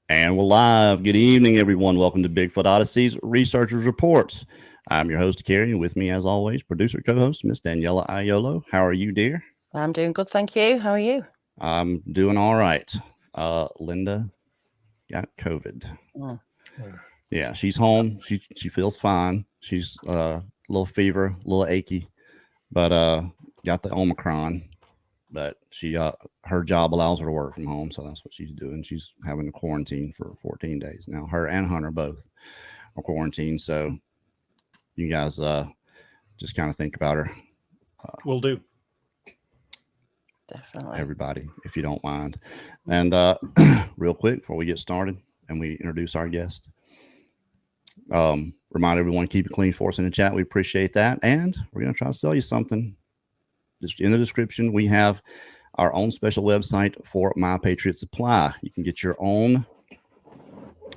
And we're live. Good evening, everyone. Welcome to Bigfoot Odyssey's Researchers Reports. I'm your host, Carrie, and with me, as always, producer, co-host, Miss Daniela Aiolo. How are you, dear? I'm doing good, thank you. How are you? I'm doing all right. Linda got COVID. Oh. Yeah, she's home. She feels fine. She's a little fever, a little achy, but got the Omicron. But she her job allows her to work from home, so that's what she's doing. She's having to quarantine for 14 days now. Her and Hunter both are quarantined, so you guys just kind of think about her. Will do. Definitely. Everybody, if you don't mind. And real quick before we get started and we introduce our guest, remind everyone, keep it clean for us in the chat. We appreciate that. And we're going to try to sell you something. Just in the description, we have our own special website for My Patriot Supply. You can get your own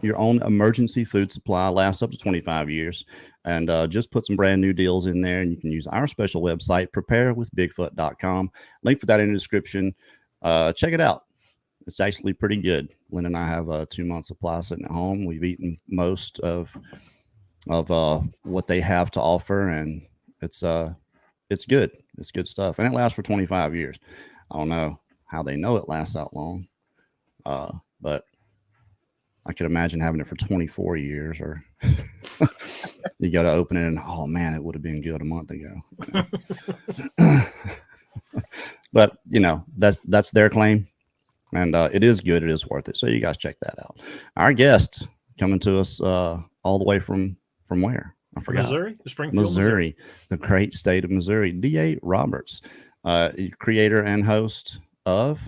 emergency food supply, lasts up to 25 years, and just put some brand new deals in there. And you can use our special website, preparewithbigfoot.com. Link for that in the description. Check it out. It's actually pretty good. Lynn and I have a 2-month supply sitting at home. We've eaten most of what they have to offer, and it's good. It's good stuff. And it lasts for 25 years. I don't know how they know it lasts that long. But I could imagine having it for 24 years, or you got to open it and, oh man, it would have been good a month ago. But that's their claim, and it is good. It is worth it. So you guys check that out. Our guest coming to us all the way from where? I forgot. Missouri, Springfield, Missouri, the great state of Missouri. D.A. Roberts, creator and host of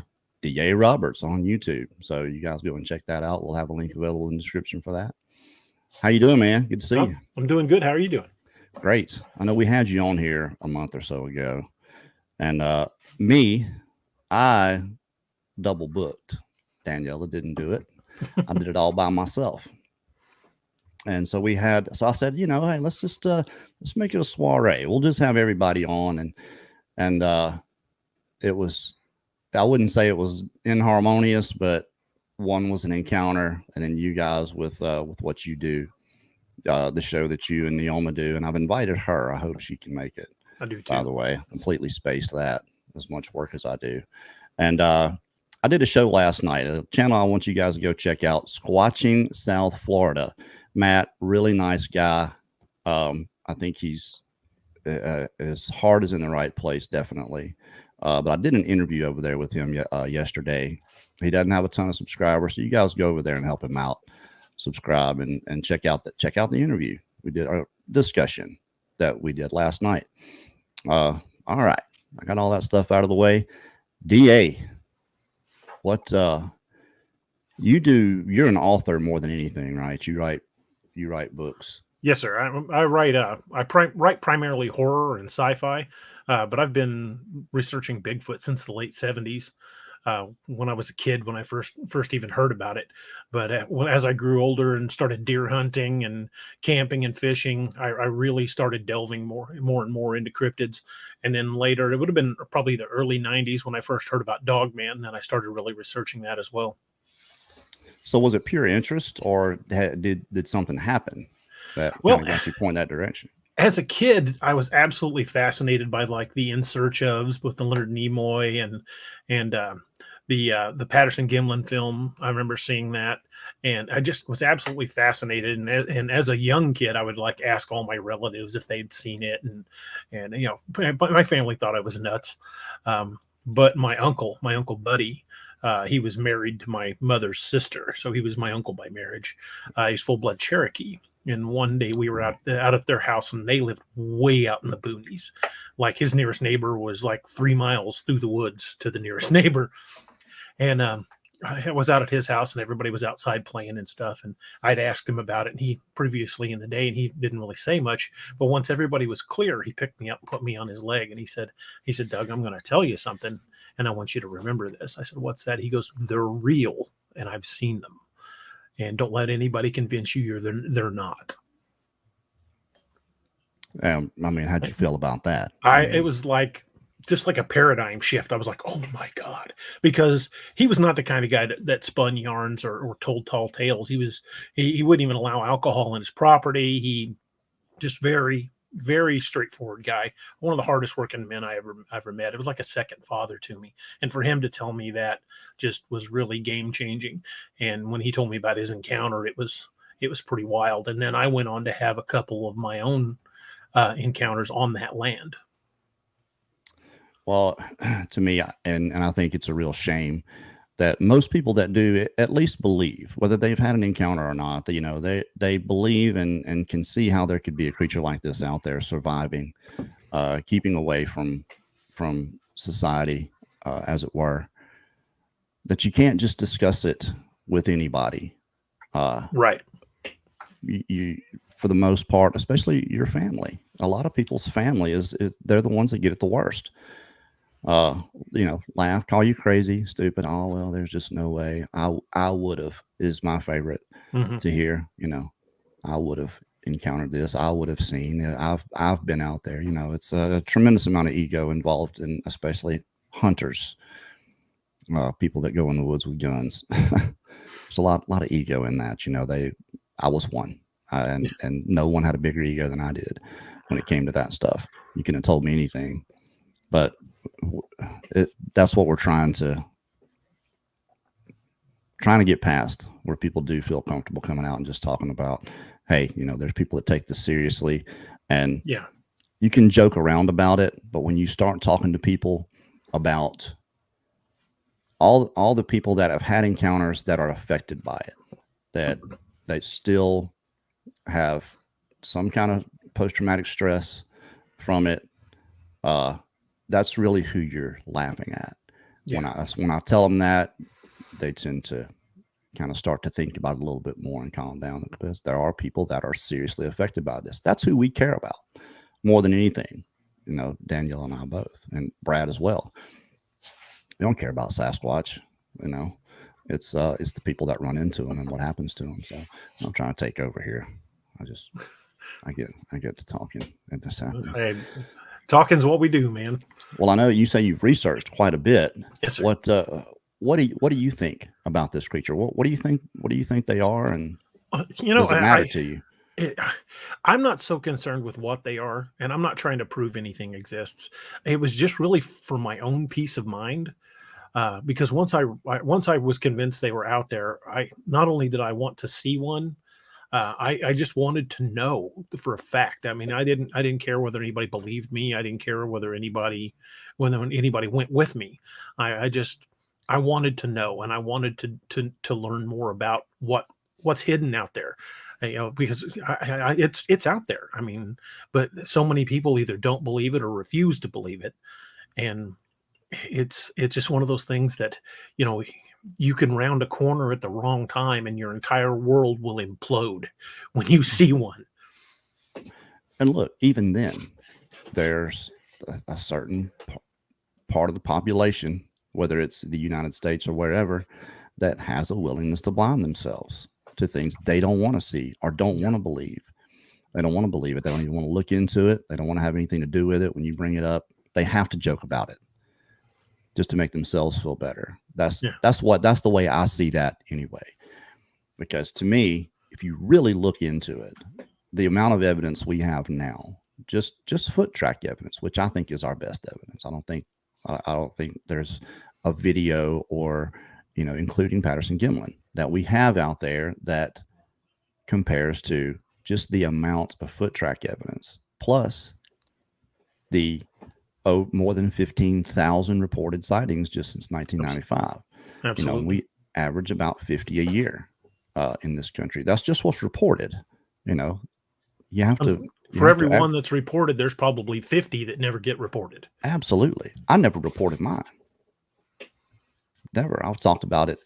D.A. Roberts on YouTube. So you guys go and check that out. We'll have a link available in the description for that. How you doing, man? Good to see you. I'm doing good. How are you doing? Great. I know we had you on here a month or so ago, and I double booked. Daniela didn't do it. I did it all by myself. And so I said, hey, let's make it a soiree. We'll just have everybody on. And it was, I wouldn't say it was inharmonious, but one was an encounter. And then you guys with what you do, the show that you and Neoma do. And I've invited her. I hope she can make it. I do too. By the way, completely spaced that, as much work as I do. And I did a show last night, a channel I want you guys to go check out, Squatching South Florida. Matt, really nice guy. I think he's his heart is in the right place, definitely. But I did an interview over there with him yesterday. He doesn't have a ton of subscribers, so you guys go over there and help him out. Subscribe and check out the interview. We did our discussion that we did last night. All right, I got all that stuff out of the way. DA, what you do? You're an author more than anything, right? You write books. Yes, sir. I write. I write primarily horror and sci-fi, but I've been researching Bigfoot since the late '70s. When I was a kid, when I first even heard about it. But as I grew older and started deer hunting and camping and fishing, I really started delving more and more into cryptids. And then later, it would have been probably the early '90s when I first heard about Dogman. Then I started really researching that as well. So was it pure interest, or did something happen that got you point that direction? As a kid, I was absolutely fascinated by like the In Search Ofs with the Leonard Nimoy and the Patterson Gimlin film. I remember seeing that, and I just was absolutely fascinated. And as a young kid, I would like ask all my relatives if they'd seen it, and my family thought I was nuts. But my uncle Buddy. He was married to my mother's sister, so he was my uncle by marriage. He's full-blood Cherokee. And one day we were out at their house, and they lived way out in the boonies. Like his nearest neighbor was like 3 miles through the woods to the nearest neighbor. And I was out at his house, and everybody was outside playing and stuff. And I'd asked him about it, and he previously in the day, and he didn't really say much. But once everybody was clear, he picked me up and put me on his leg, and he said, Doug, I'm going to tell you something, and I want you to remember this. I said, what's that? He goes, they're real, and I've seen them. And don't let anybody convince you they're not. I mean, how'd you feel about that? It was like just like a paradigm shift. I was like, oh my God, because he was not the kind of guy that spun yarns or told tall tales. He wouldn't even allow alcohol in his property. He just very straightforward guy. One of the hardest working men I ever met. It was like a second father to me. And for him to tell me that just was really game changing. And when he told me about his encounter, it was pretty wild. And then I went on to have a couple of my own encounters on that land. Well, to me, and I think it's a real shame that most people that do at least believe, whether they've had an encounter or not, that, you know, they believe and can see how there could be a creature like this out there surviving, keeping away from society, as it were, that you can't just discuss it with anybody. Right. You for the most part, especially your family, a lot of people's family is they're the ones that get it the worst. You know, laugh, call you crazy, stupid. Oh, well, there's just no way. I would have is my favorite to hear. You know, I would have encountered this. I would have seen. I've been out there. You know, it's a tremendous amount of ego involved in, especially hunters, people that go in the woods with guns. There's a lot of ego in that. You know, I was one, and no one had a bigger ego than I did when it came to that stuff. You couldn't have told me anything, but that's what we're trying to get past, where people do feel comfortable coming out and just talking about, hey, you know, there's people that take this seriously, and you can joke around about it, but when you start talking to people about all the people that have had encounters that are affected by it, that they still have some kind of post-traumatic stress from it, that's really who you're laughing at. When I tell them that, they tend to kind of start to think about it a little bit more and calm down, because there are people that are seriously affected by this. That's who we care about more than anything. You know, Danielle and I both, and Brad as well. We don't care about Sasquatch. You know, it's the people that run into them and what happens to them. So I'm trying to take over here. I get to talking, and this happens. Hey, talking's what we do, man. Well, I know you say you've researched quite a bit. Yes, sir. What do you think about this creature? What do you think they are, and you know, does it matter to you? I'm not so concerned with what they are, and I'm not trying to prove anything exists. It was just really for my own peace of mind, because once I was convinced they were out there, I not only did I want to see one, I just wanted to know for a fact. I mean, I didn't care whether anybody believed me. I didn't care whether anybody went with me. I wanted to know, and I wanted to learn more about what's hidden out there. You know, because it's out there. I mean, but so many people either don't believe it or refuse to believe it, and it's just one of those things that, you know, you can round a corner at the wrong time and your entire world will implode when you see one. And look, even then, there's a certain part of the population, whether it's the United States or wherever, that has a willingness to blind themselves to things they don't want to see or don't want to believe. They don't want to believe it. They don't even want to look into it. They don't want to have anything to do with it. When you bring it up, they have to joke about it just to make themselves feel better. That's the way I see that anyway. Because to me, if you really look into it, the amount of evidence we have now, just foot track evidence, which I think is our best evidence. I don't think there's a video or, you know, including Patterson-Gimlin, that we have out there that compares to just the amount of foot track evidence, plus the more than 15,000 reported sightings just since 1995. Absolutely. You know, we average about 50 a year in this country. That's just what's reported. You know, you have to. For every one that's reported, there's probably 50 that never get reported. Absolutely. I never reported mine. Never. I've talked about it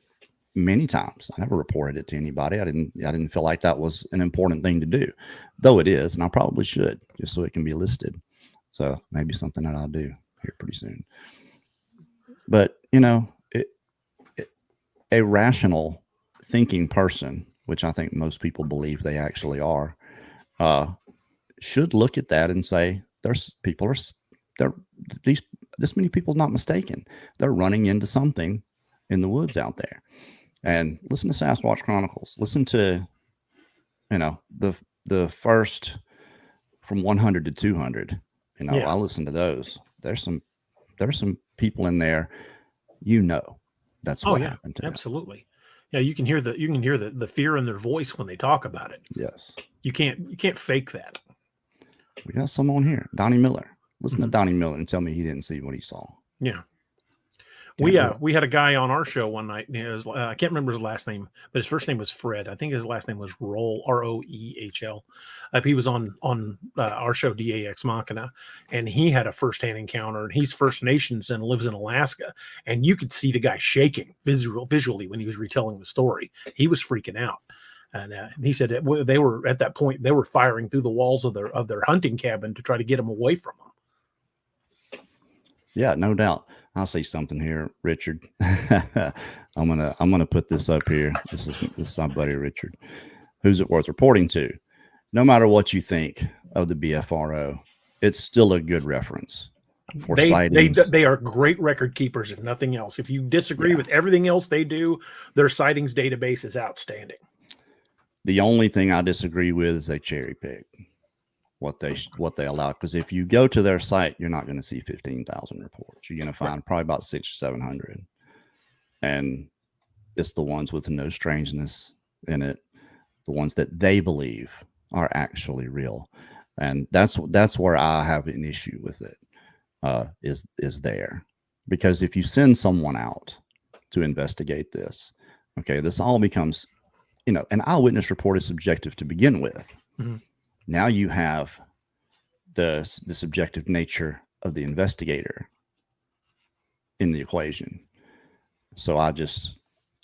many times. I never reported it to anybody. I didn't feel like that was an important thing to do, though it is, and I probably should, just so it can be listed. So maybe something that I'll do here pretty soon. But, you know, a rational thinking person, which I think most people believe they actually are, should look at that and say, these this many people's not mistaken. They're running into something in the woods out there. And listen to Sasquatch Chronicles. Listen to, the first from 100 to 200. I listen to those. There's some people in there, that's what happened to them. Absolutely. Yeah, you can hear the fear in their voice when they talk about it. Yes. You can't fake that. We got some on here. Donnie Miller. Listen to Donnie Miller and tell me he didn't see what he saw. Yeah. We had a guy on our show one night. I can't remember his last name, but his first name was Fred. I think his last name was Roel, Roehl. He was on our show, DAX Machina, and he had a firsthand encounter. And he's First Nations and lives in Alaska, and you could see the guy shaking visually when he was retelling the story. He was freaking out, and he said they were at that point they were firing through the walls of their hunting cabin to try to get him away from them. Yeah, no doubt. I'll say something here, Richard. I'm gonna put this up here. This is my buddy Richard. Who's it worth reporting to? No matter what you think of the BFRO, it's still a good reference for sightings. They are great record keepers, if nothing else. If you disagree with everything else they do, their sightings database is outstanding. The only thing I disagree with is they cherry pick what they allow, because if you go to their site, you're not going to see 15,000 reports. You're going to find probably about 600 or 700, and it's the ones with no strangeness in it, the ones that they believe are actually real, and that's where I have an issue with it. Is there, because if you send someone out to investigate this, okay, this all becomes, an eyewitness report is subjective to begin with. Mm-hmm. Now you have the subjective nature of the investigator in the equation. So I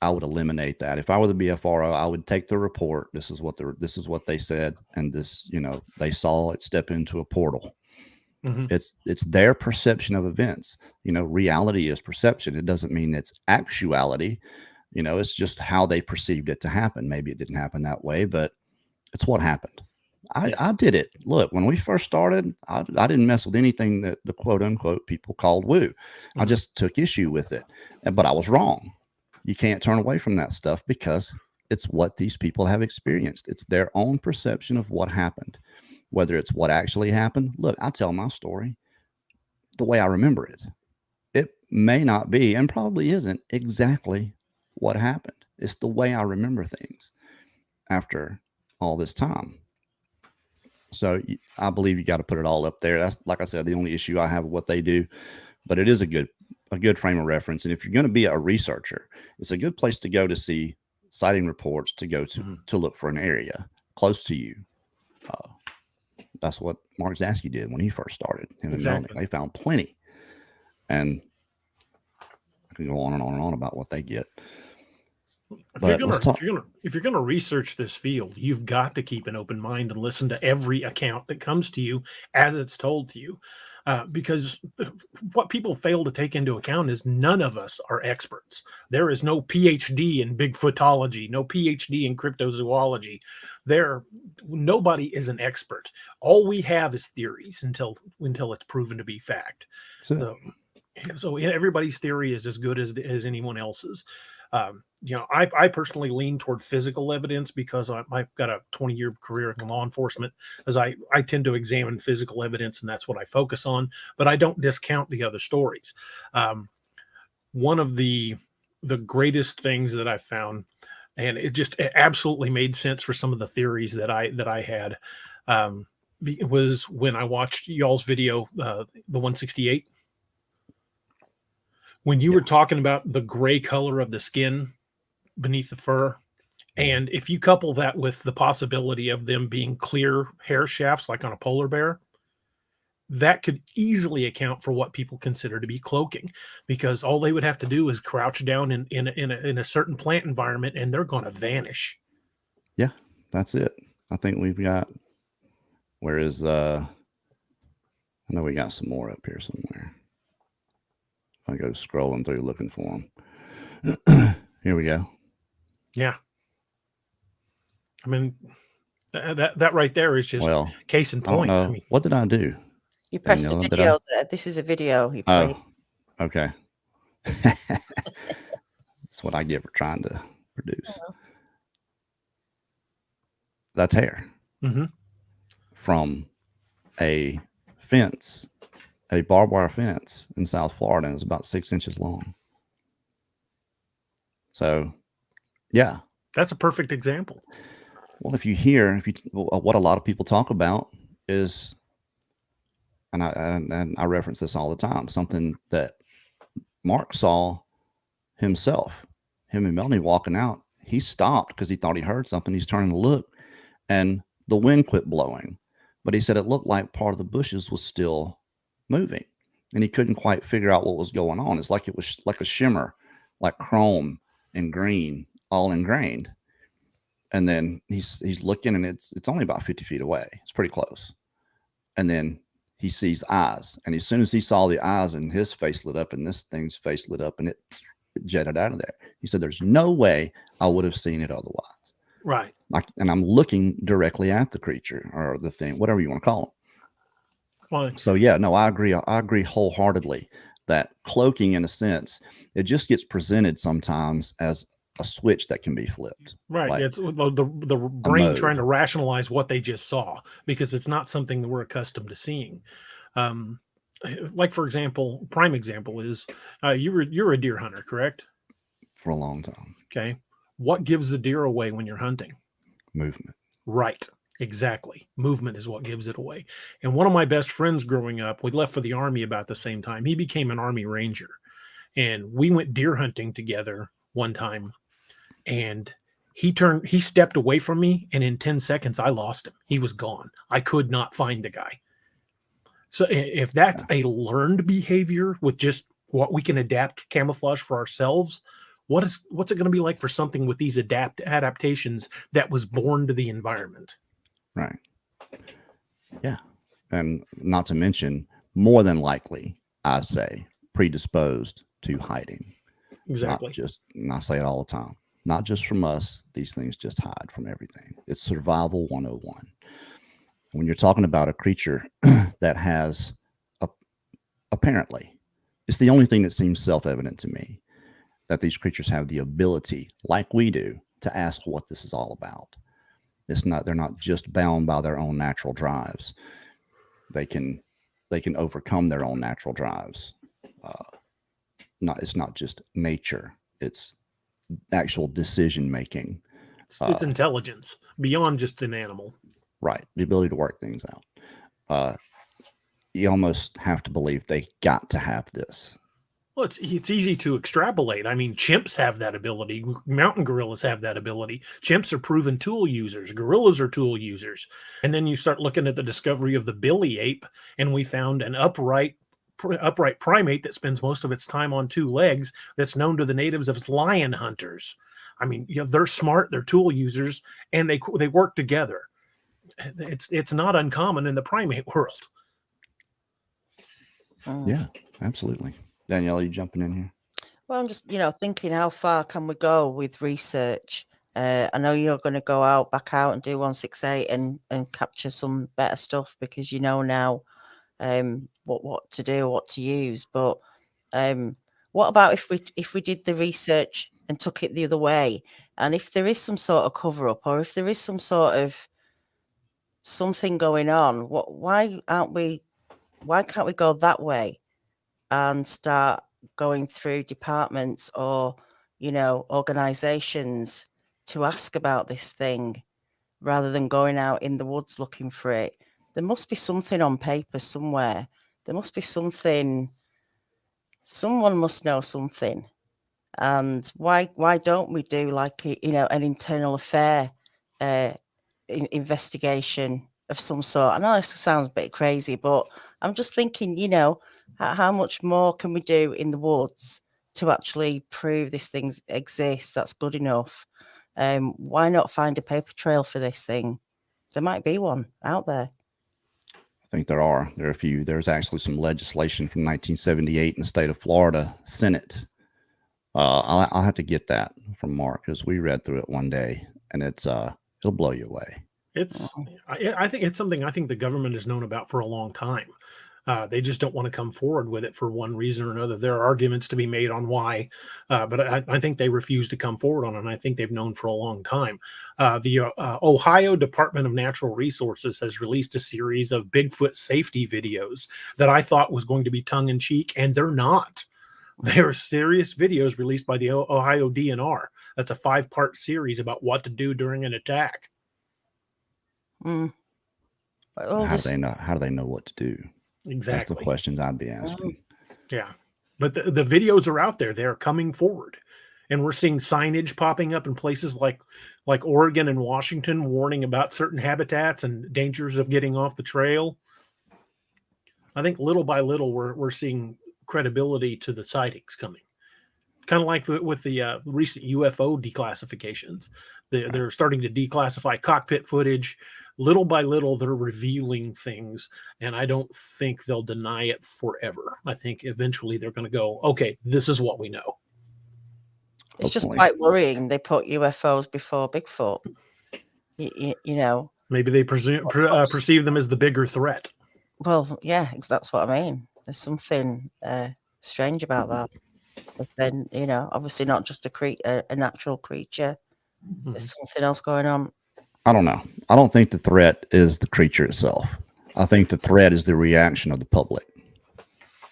would eliminate that. If I were the BFRO, I would take the report. This is what they said, and they saw it step into a portal. Mm-hmm. It's their perception of events. Reality is perception. It doesn't mean it's actuality. It's just how they perceived it to happen. Maybe it didn't happen that way, but it's what happened. I did it. Look, when we first started, I didn't mess with anything that the quote unquote people called woo. Mm-hmm. I just took issue with it, but I was wrong. You can't turn away from that stuff because it's what these people have experienced. It's their own perception of what happened, whether it's what actually happened. Look, I tell my story the way I remember it. It may not be, and probably isn't, exactly what happened. It's the way I remember things after all this time. So I believe you got to put it all up there. That's, like I said, the only issue I have with what they do, but it is a good frame of reference. And if you're going to be a researcher, it's a good place to go to see sighting reports, to go to, to look for an area close to you. That's what Mark Zasky did when he first started. Exactly. They found plenty, and I can go on and on and on about what they get. If you're gonna research this field, you've got to keep an open mind and listen to every account that comes to you as it's told to you, because what people fail to take into account is none of us are experts. There is no PhD in Bigfootology, no PhD in cryptozoology. Nobody is an expert. All we have is theories until it's proven to be fact. So everybody's theory is as good as anyone else's. I personally lean toward physical evidence because I've got a 20-year career in law enforcement, as I tend to examine physical evidence, and that's what I focus on, but I don't discount the other stories. One of the greatest things that I found, and it absolutely made sense for some of the theories that I had, was when I watched y'all's video, the 168. When you were talking about the gray color of the skin beneath the fur, and if you couple that with the possibility of them being clear hair shafts like on a polar bear, that could easily account for what people consider to be cloaking, because all they would have to do is crouch down in a certain plant environment and they're going to vanish. Yeah, that's it. I think we've got, I know we got some more up here somewhere. I go scrolling through looking for them. Here we go. Yeah. I mean, that right there is just case in point. What did I do? You pressed a Daniela, did video there. This is a video he played. Oh, okay. That's what I get for trying to produce. That's hair from a fence, a barbed wire fence in South Florida, and it's about 6 inches long. So, yeah. That's a perfect example. Well, what a lot of people talk about is, and I reference this all the time, something that Mark saw himself, him and Melanie walking out. He stopped because he thought he heard something. He's turning to look, and the wind quit blowing. But he said it looked like part of the bushes was still moving, and he couldn't quite figure out what was going on. It's like it was like a shimmer, like chrome and green, all ingrained. And then he's looking, and it's only about 50 feet away. It's pretty close. And then he sees eyes, and as soon as he saw the eyes, and his face lit up, and this thing's face lit up, and it jetted out of there. He said, "There's no way I would have seen it otherwise." Right. And I'm looking directly at the creature or the thing, whatever you want to call it. Well, so yeah, no, I agree. I agree wholeheartedly that cloaking, in a sense, it just gets presented sometimes as a switch that can be flipped. Right. Like it's the brain trying to rationalize what they just saw, because it's not something that we're accustomed to seeing. Like, for example, prime example is you're a deer hunter, correct? For a long time. Okay. What gives the deer away when you're hunting? Movement. Right. Exactly. Movement is what gives it away. And one of my best friends growing up, we left for the Army about the same time. He became an Army Ranger, and we went deer hunting together one time. And he stepped away from me, and in 10 seconds, I lost him. He was gone. I could not find the guy. So if that's a learned behavior with just what we can adapt camouflage for ourselves, what's it going to be like for something with these adaptations that was born to the environment? Right. Yeah. And not to mention, more than likely, I say, predisposed to hiding. Exactly. And I say it all the time. Not just from us, these things just hide from everything. It's survival 101. When you're talking about a creature that has, apparently, it's the only thing that seems self-evident to me, that these creatures have the ability, like we do, to ask what this is all about. They're not just bound by their own natural drives. They can overcome their own natural drives. It's not just nature. It's actual decision making. It's intelligence beyond just an animal. Right. The ability to work things out. You almost have to believe they got to have this. Well, it's easy to extrapolate. I mean, chimps have that ability. Mountain gorillas have that ability. Chimps are proven tool users. Gorillas are tool users. And then you start looking at the discovery of the billy ape, and we found an upright primate that spends most of its time on two legs, that's known to the natives as lion hunters. I mean, they're smart, they're tool users, and they work together. It's not uncommon in the primate world. Yeah, absolutely. Danielle, you jumping in here? Well, I'm just, thinking, how far can we go with research? I know you're going to back out and do 168 and capture some better stuff, because now what to do, what to use. But what about if we did the research and took it the other way, and if there is some sort of cover up, or if there is some sort of something going on, why can't we go that way and start going through departments or organizations to ask about this thing, rather than going out in the woods looking for it? There must be something on paper somewhere. There must be something. Someone must know something. And why don't we do like an internal affair investigation of some sort? I know this sounds a bit crazy, but I'm just thinking, how much more can we do in the woods to actually prove this thing exists? That's good enough. Why not find a paper trail for this thing? There might be one out there. I think there are a few. There's actually some legislation from 1978 in the state of Florida Senate. I'll have to get that from Mark, because we read through it one day, and it'll blow you away. I think it's something I think the government has known about for a long time. They just don't want to come forward with it for one reason or another. There are arguments to be made on why, but I think they refuse to come forward on it. And I think they've known for a long time. The Ohio Department of Natural Resources has released a series of Bigfoot safety videos that I thought was going to be tongue in cheek, and they're not. They're serious videos released by the Ohio DNR. That's a 5-part series about what to do during an attack. Mm. Well, How do they know? How do they know what to do? Exactly. That's the questions I'd be asking. Yeah. But the videos are out there. They're coming forward. And we're seeing signage popping up in places like Oregon and Washington warning about certain habitats and dangers of getting off the trail. I think little by little we're seeing credibility to the sightings coming. Kind of like with the recent UFO declassifications. They're starting to declassify cockpit footage. Little by little, they're revealing things, and I don't think they'll deny it forever. I think eventually they're going to go, okay, this is what we know. It's just Hopefully. quite worrying. They put UFOs before Bigfoot. You know. Maybe they perceive them as the bigger threat. Well, yeah, that's what I mean. There's something strange about that. But then, you know, obviously not just a natural creature. There's something else going on. I don't know. I don't think the threat is the creature itself. I think the threat is the reaction of the public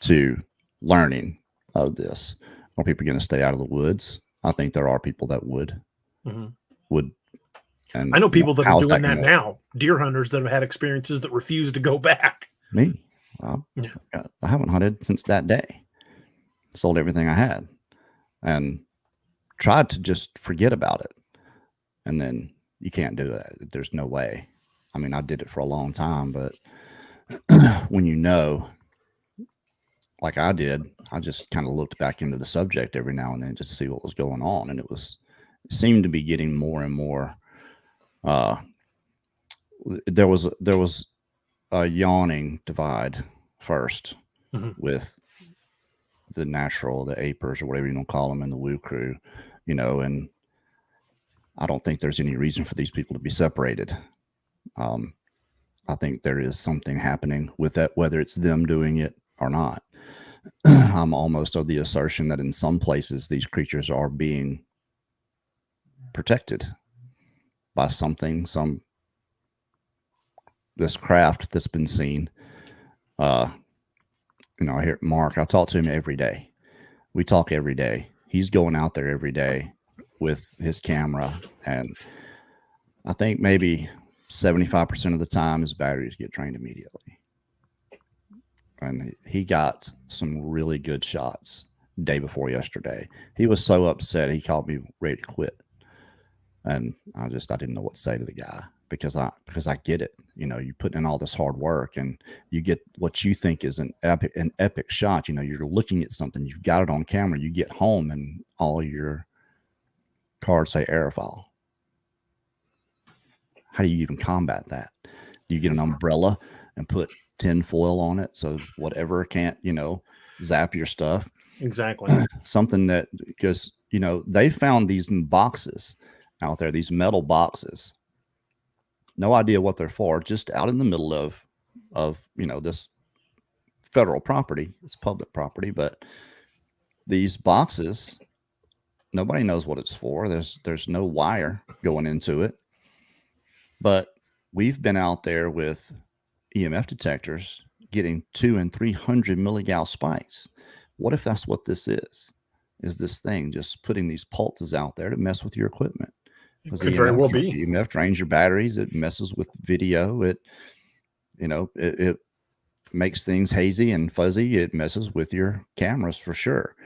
to learning of this. Are people going to stay out of the woods? I think there are people that would. And I know people that are doing that gonna... now. Deer hunters that have had experiences that refuse to go back. Me? I haven't hunted since that day. Sold everything I had and tried to just forget about it. And then you can't do that. There's no way. I mean, I did it for a long time, but when you know, like I did, I just kind of looked back into the subject every now and then just to see what was going on. And it seemed to be getting more and more. There was a yawning divide first with the apers or whatever you want to call them in the woo crew, you know, and I don't think there's any reason for these people to be separated. I think there is something happening with that, whether it's them doing it or not. I'm almost of the assertion that in some places these creatures are being protected by this craft that's been seen. You know, I hear Mark, I talk to him every day. We talk every day. He's going out there every day with his camera, and I think maybe 75% of the time his batteries get drained immediately. And he got some really good shots day before yesterday. He was so upset he called me ready to quit. And I didn't know what to say to the guy because I get it. You know, you put in all this hard work and you get what you think is an epic shot. You know, you're looking at something, you've got it on camera, you get home and all your cards say error file. How do you even combat that? Do you get an umbrella and put tin foil on it so whatever can't, you know, zap your stuff? Exactly. Something that, because, you know, they found these boxes out there, these metal boxes. No idea what they're for, just out in the middle of you know, this federal property. It's public property, but these boxes, nobody knows what it's for. There's no wire going into it. But we've been out there with EMF detectors getting 200 and 300 milligal spikes. What if that's what this is? Is this thing just putting these pulses out there to mess with your equipment? Because could very well be. EMF drains your batteries. It messes with video. It makes things hazy and fuzzy. It messes with your cameras for sure.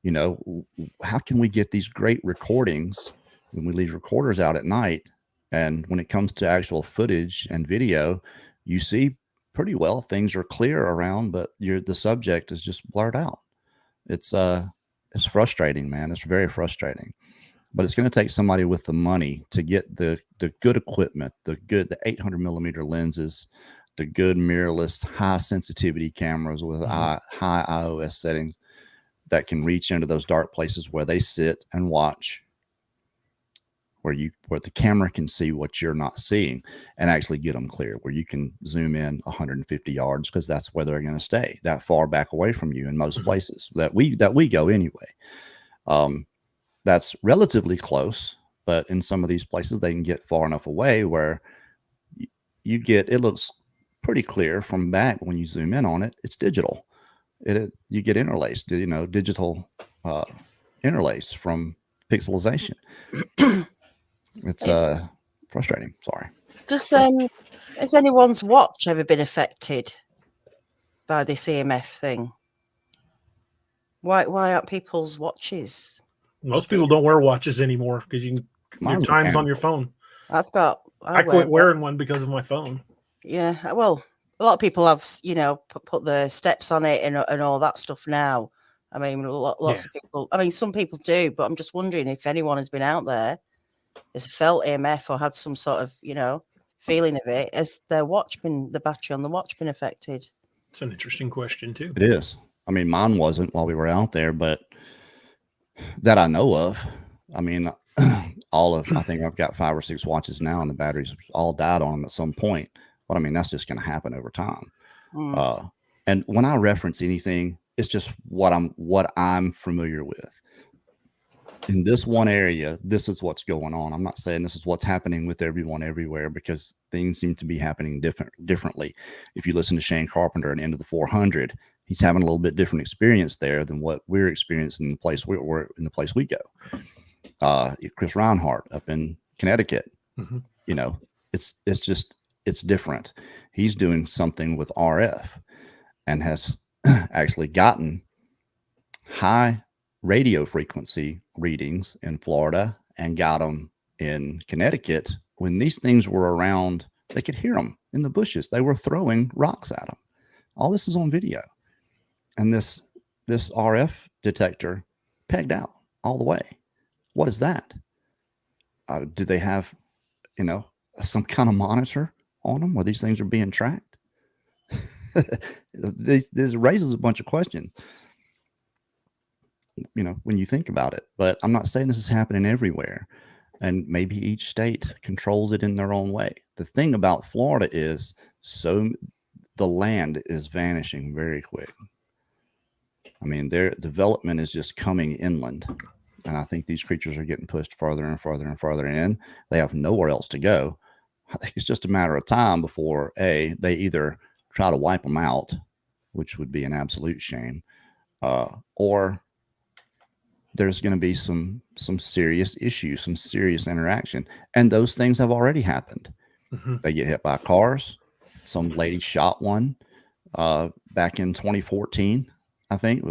You know, how can we get these great recordings when we leave recorders out at night? And when it comes to actual footage and video, you see pretty well things are clear around, but the subject is just blurred out. It's frustrating, man. It's very frustrating. But it's going to take somebody with the money to get the good equipment, the 800 millimeter lenses, the good mirrorless, high sensitivity cameras with high iOS settings that can reach into those dark places where they sit and watch where the camera can see what you're not seeing and actually get them clear, where you can zoom in 150 yards because that's where they're going to stay, that far back away from you in most places that we go anyway. That's relatively close, but in some of these places they can get far enough away where it looks pretty clear from back. When you zoom in on it, it's digital. You get interlaced, digital interlace from pixelization. It's frustrating. Sorry. Has anyone's watch ever been affected by this EMF thing? Why aren't people's watches? Most people don't wear watches anymore because your time's on your phone. I quit wearing one because of my phone. Yeah, well, a lot of people have, put the steps on it and all that stuff now. I mean, lots of people. I mean, some people do, but I'm just wondering if anyone has been out there, has felt EMF or had some sort of, feeling of it. Has the battery on the watch been affected? It's an interesting question too. It is. I mean, mine wasn't while we were out there, but that I know of. I mean, I think I've got 5 or 6 watches now, and the batteries all died on them at some point. But I mean, that's just going to happen over time. And when I reference anything, it's just what I'm familiar with. In this one area, this is what's going on. I'm not saying this is what's happening with everyone everywhere, because things seem to be happening differently. If you listen to Shane Carpenter and Into the 400, he's having a little bit different experience there than what we're experiencing in the place we go. Chris Reinhardt up in Connecticut, it's different. He's doing something with RF and has actually gotten high radio frequency readings in Florida and got them in Connecticut. When these things were around, they could hear them in the bushes. They were throwing rocks at them. All this is on video. And this RF detector pegged out all the way. What is that? Do they have, some kind of monitor on them where these things are being tracked? This raises a bunch of questions, when you think about it. But I'm not saying this is happening everywhere, and maybe each state controls it in their own way. The thing about Florida is the land is vanishing very quick. I mean, their development is just coming inland, and I think these creatures are getting pushed further and further and further in. They have nowhere else to go. I think it's just a matter of time before they either try to wipe them out, which would be an absolute shame, or there's going to be some serious issues, some serious interaction. And those things have already happened. They get hit by cars. Some lady shot one back in 2014, I think.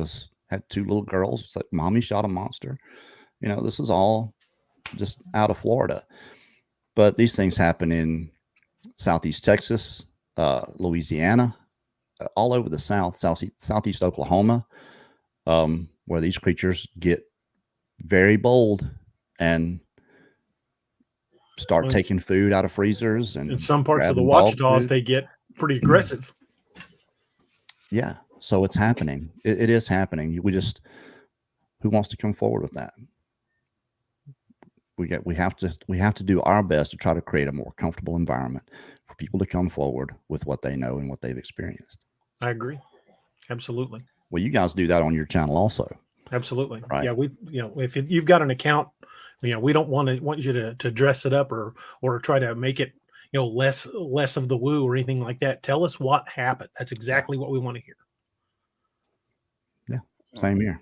Had 2 little girls. It's like, mommy shot a monster. This is all just out of Florida. But these things happen in Southeast Texas, Louisiana, all over the Southeast Oklahoma, where these creatures get very bold and start taking food out of freezers. And in some parts of the watchdogs, they get pretty aggressive. Yeah. So it's happening. It is happening. Who wants to come forward with that? We have to do our best to try to create a more comfortable environment for people to come forward with what they know and what they've experienced. I agree. Absolutely. Well, you guys do that on your channel also. Absolutely. Right. Yeah. If you've got an account, we don't want you to dress it up or try to make it, less of the woo or anything like that. Tell us what happened. That's exactly what we want to hear. Yeah. Same here.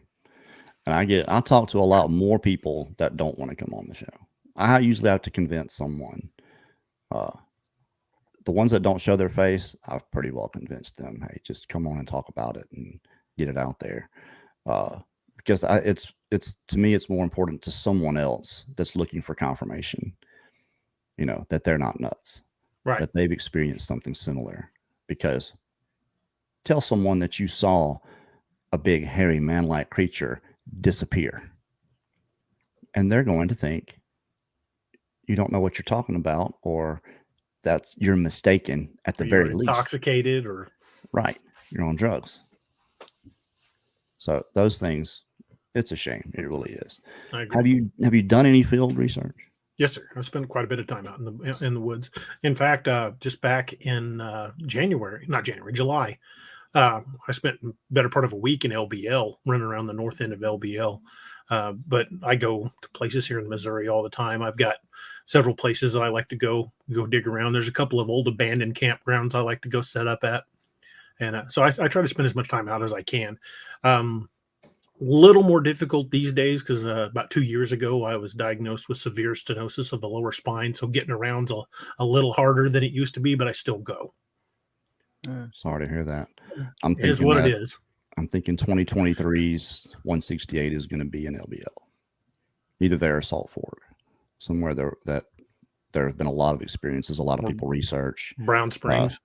And I talk to a lot more people that don't want to come on the show. I usually have to convince someone. The ones that don't show their face, I've pretty well convinced them, hey, just come on and talk about it and get it out there. Because it's to me, it's more important to someone else that's looking for confirmation, that they're not nuts, right? That they've experienced something similar. Because tell someone that you saw a big, hairy, man-like creature disappear, and they're going to think you don't know what you're talking about, or that's you're mistaken at the very least, intoxicated, or right, you're on drugs. So those things, it's a shame. It really is. I agree. Have you done any field research? Yes, sir. I've spent quite a bit of time out in the woods. In fact, just back in July, I spent a better part of a week in LBL, running around the north end of LBL. But I go to places here in Missouri all the time. I've got several places that I like to go dig around. There's a couple of old abandoned campgrounds I like to go set up at, and so I try to spend as much time out as I can. Little more difficult these days because about 2 years ago I was diagnosed with severe stenosis of the lower spine, so getting around's a little harder than it used to be, but I still go. Sorry to hear that. It is what it is. I'm thinking 2023's 168 is going to be in LBL, either there or Salt Fork, somewhere that there have been a lot of experiences, a lot of people research. Brown Springs.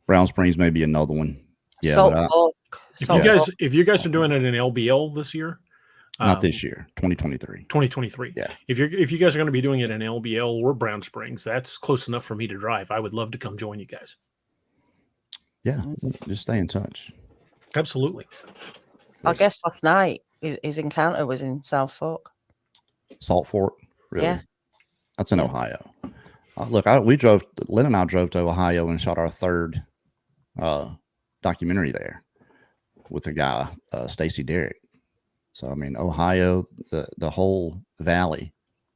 Brown Springs may be another one. Yeah, Salt Fork. If you guys are doing it in LBL this year, not this year, 2023. 2023. Yeah. If you guys are going to be doing it in LBL or Brown Springs, that's close enough for me to drive. I would love to come join you guys. Yeah, just stay in touch. Absolutely. I guess last night his encounter was in South Fork. Salt Fork, really? Yeah. That's in Ohio. Look, Lynn and I drove to Ohio and shot our third documentary there with the guy, Stacy Derrick. So, I mean, Ohio, the whole valley,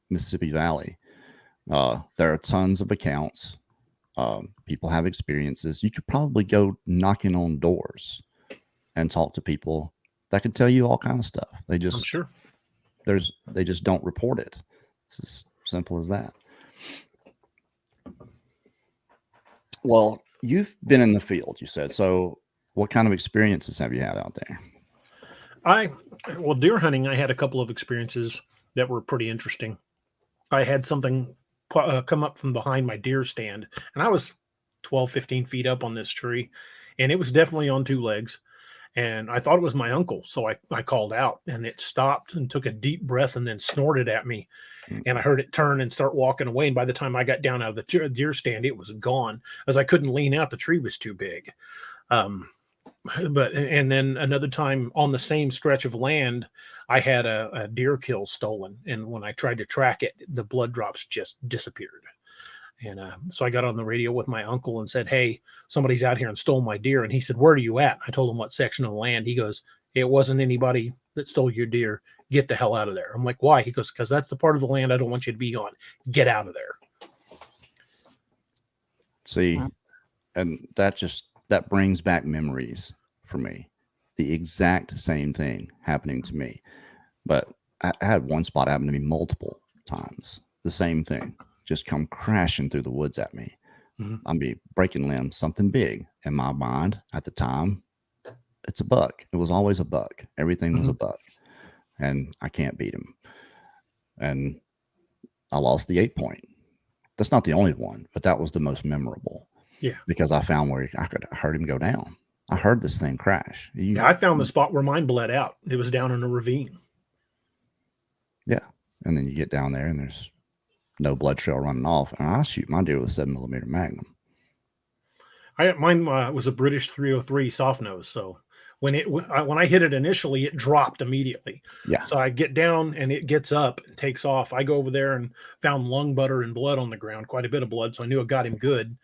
Mississippi Valley, there are tons of accounts. People have experiences. You could probably go knocking on doors and talk to people that could tell you all kinds of stuff. I'm sure they just don't report it. It's as simple as that. Well, you've been in the field, you said. So what kind of experiences have you had out there? Deer hunting, I had a couple of experiences that were pretty interesting. I had something come up from behind my deer stand, and I was 12, 15 feet up on this tree, and it was definitely on two legs. And I thought it was my uncle. So I called out, and it stopped and took a deep breath and then snorted at me. And I heard it turn and start walking away. And by the time I got down out of the deer stand, it was gone, as I couldn't lean out. The tree was too big. And then another time on the same stretch of land, I had a deer kill stolen. And when I tried to track it, the blood drops just disappeared. And so I got on the radio with my uncle and said, "Hey, somebody's out here and stole my deer." And he said, "Where are you at?" I told him what section of the land. He goes, "It wasn't anybody that stole your deer. Get the hell out of there." I'm like, "Why?" He goes, "Because that's the part of the land I don't want you to be on. Get out of there." See, and that brings back memories for me. The exact same thing happening to me. But I had one spot happen to me multiple times. The same thing. Just come crashing through the woods at me. I'd be breaking limbs, something big. In my mind at the time, it's a buck. It was always a buck. Everything was a buck. And I can't beat him. And I lost the 8-point. That's not the only one, but that was the most memorable. Yeah. Because I found where I could heard him go down. I heard this thing crash. I found the spot where mine bled out. It was down in a ravine. Yeah. And then you get down there and there's no blood trail running off, and I shoot my deer with a 7mm Magnum. Mine was a British 303 soft nose, so when I hit it initially, it dropped immediately. Yeah. So I get down and it gets up and takes off. I go over there and found lung butter and blood on the ground, quite a bit of blood. So I knew it got him good.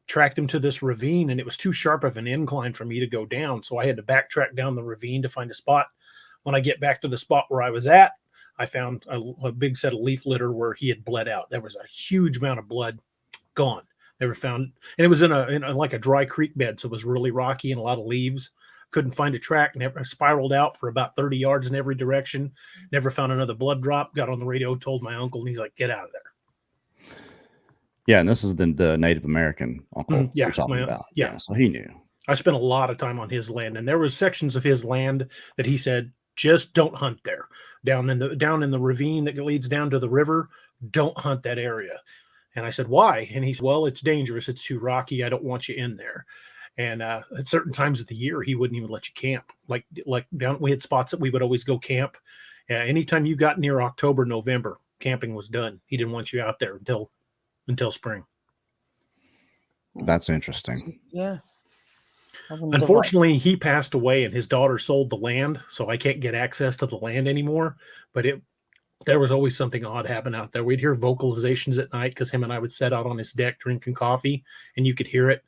Tracked him to this ravine, and it was too sharp of an incline for me to go down, so I had to backtrack down the ravine to find a spot. When I get back to the spot where I was at, I found a big set of leaf litter where he had bled out. There was a huge amount of blood gone. Never found, and it was in like a dry creek bed, so it was really rocky and a lot of leaves. Couldn't find a track. Never spiraled out for about 30 yards in every direction. Never found another blood drop. Got on the radio, told my uncle, and he's like, "Get out of there." Yeah, and this is the Native American uncle you're talking about. Yeah, so he knew. I spent a lot of time on his land, and there was sections of his land that he said, "Just don't hunt there." Down in the ravine that leads down to the river, don't hunt that area. And I said, "Why?" And he said, "Well, it's dangerous. It's too rocky. I don't want you in there." And at certain times of the year, he wouldn't even let you camp. Like down, we had spots that we would always go camp. Anytime you got near October, November, camping was done. He didn't want you out there until spring. That's interesting. Yeah. Unfortunately, he passed away and his daughter sold the land, so I can't get access to the land anymore. But there was always something odd happen out there. We'd hear vocalizations at night because him and I would sit out on his deck drinking coffee, and you could hear it.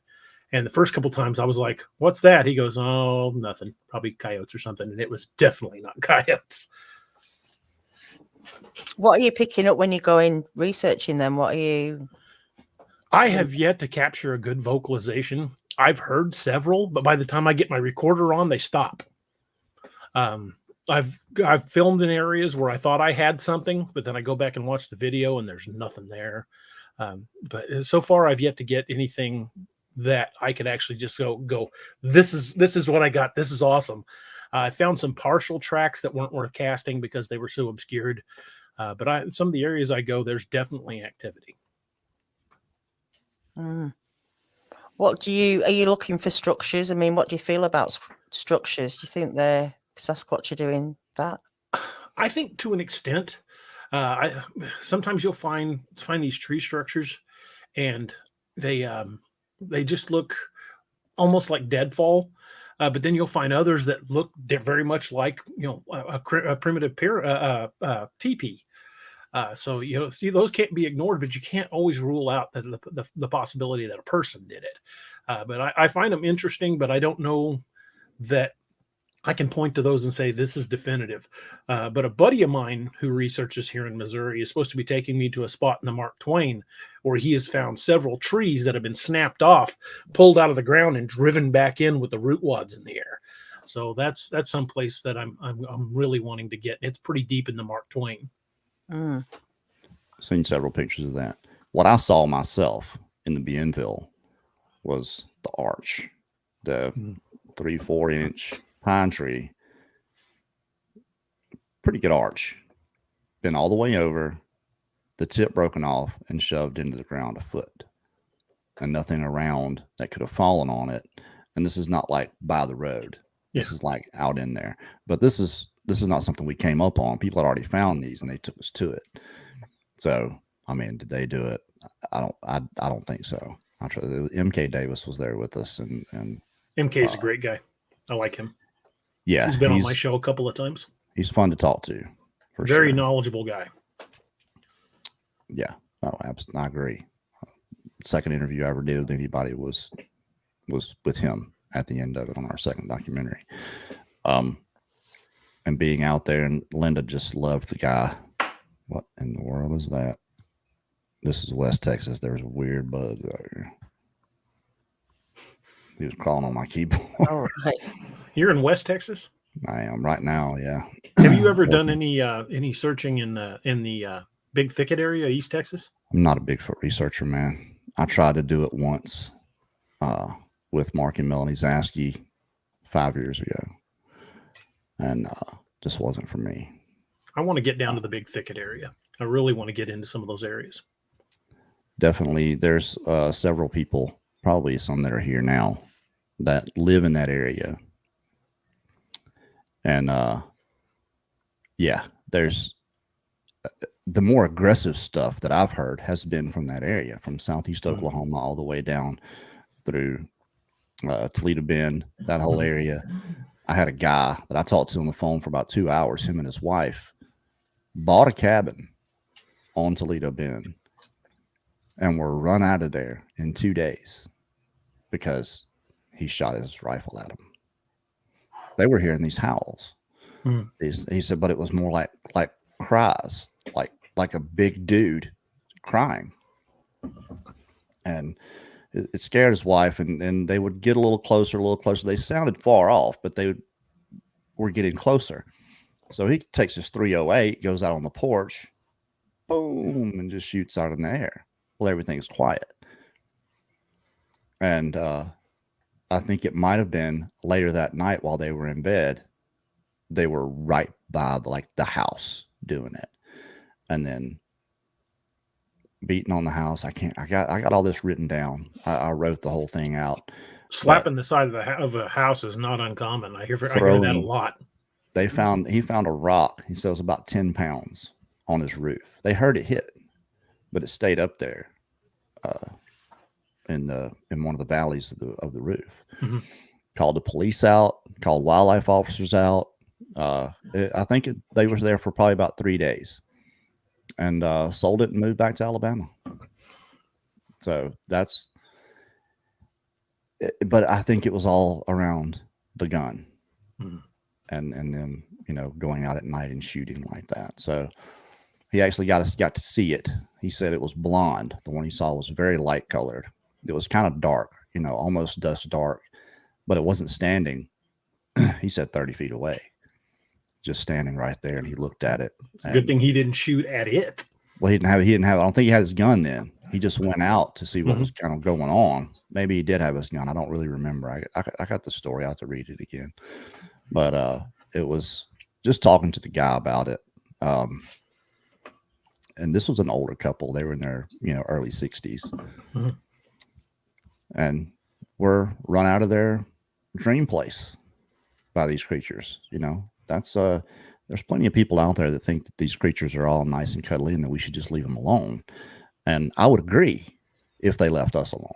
And the first couple times I was like, "What's that?" He goes, "Oh, nothing. Probably coyotes or something." And it was definitely not coyotes. What are you picking up when you're going researching them? What are you? I have yet to capture a good vocalization. I've heard several, but by the time I get my recorder on, they stop. I've filmed in areas where I thought I had something, but then I go back and watch the video and there's nothing there. But so far, I've yet to get anything that I could actually just go. This is what I got. This is awesome. I found some partial tracks that weren't worth casting because they were so obscured. But some of the areas I go, there's definitely activity. Are you looking for structures? I mean, what do you feel about structures? Do you think they're Sasquatch are doing that? I think to an extent. Sometimes you'll find these tree structures, and they just look almost like deadfall. But then you'll find others that look very much like a primitive teepee. So see, those can't be ignored, but you can't always rule out the possibility that a person did it. But I find them interesting, but I don't know that I can point to those and say this is definitive. But a buddy of mine who researches here in Missouri is supposed to be taking me to a spot in the Mark Twain where he has found several trees that have been snapped off, pulled out of the ground, and driven back in with the root wads in the air. So that's some place that I'm really wanting to get. It's pretty deep in the Mark Twain. Seen several pictures of that. What I saw myself in the Bienville was the arch, the 3-4 inch pine tree. Pretty good arch. Been all the way over, the tip broken off and shoved into the ground a foot, and nothing around that could have fallen on it. And this is not like by the road. This is like out in there. But this is not something we came up on. People had already found these and they took us to it. So, I mean, did they do it? I don't think so. MK Davis was there with us, and MK is a great guy. I like him. Yeah, he's been on my show a couple of times. He's fun to talk to. Very knowledgeable guy. Yeah, absolutely. I agree. Second interview I ever did with anybody was with him at the end of it on our second documentary. And being out there, and Linda just loved the guy. What in the world is that? This is West Texas. There's a weird bug there. He was crawling on my keyboard. All right. You're in West Texas? I am right now, yeah. Have you ever done any searching in the Big Thicket area, East Texas? I'm not a Bigfoot researcher, man. I tried to do it once with Mark and Melanie Zaski 5 years ago, and just wasn't for me. I want to get down to the Big Thicket area. I really want to get into some of those areas. Definitely. There's several people, probably some that are here now, that live in that area. And there's the more aggressive stuff that I've heard has been from that area, from Southeast Oklahoma all the way down through Toledo Bend, that whole area. I had a guy that I talked to on the phone for about 2 hours. Him and his wife bought a cabin on Toledo Bend and were run out of there in 2 days because he shot his rifle at them. They were hearing these howls. He said, but it was more like cries, like a big dude crying. And it scared his wife, and they would get a little closer. They sounded far off, but they were getting closer. So he takes his 308, goes out on the porch, boom, and just shoots out in the air. Well, everything's quiet. And I think it might have been later that night while they were in bed, they were right by the house doing it. And then beating on the house. I got all this written down. I wrote the whole thing out. Slapping the side of a house is not uncommon. I hear that a lot. He found a rock. He says about 10 pounds on his roof. They heard it hit, but it stayed up there in one of the valleys of the roof. Called the police out, called wildlife officers out. I think they were there for probably about 3 days. and sold it and moved back to Alabama. So that's, but I think it was all around the gun and then, you know, going out at night and shooting like that. So he actually got to see it. He said it was blonde. The one he saw was very light colored. It was kind of dark, you know, almost dusk dark, but it wasn't standing. He said 30 feet away, just standing right there. And he looked at it. Good thing he didn't shoot at it. Well, he didn't have, I don't think he had his gun then. He just went out to see what was kind of going on. Maybe he did have his gun. I don't really remember. I got the story. I have to read it again. But it was just talking to the guy about it. And this was an older couple. They were in their, you know, early 60s. And were run out of their dream place by these creatures. You know, that's there's plenty of people out there that think that these creatures are all nice and cuddly and that we should just leave them alone. And I would agree if they left us alone.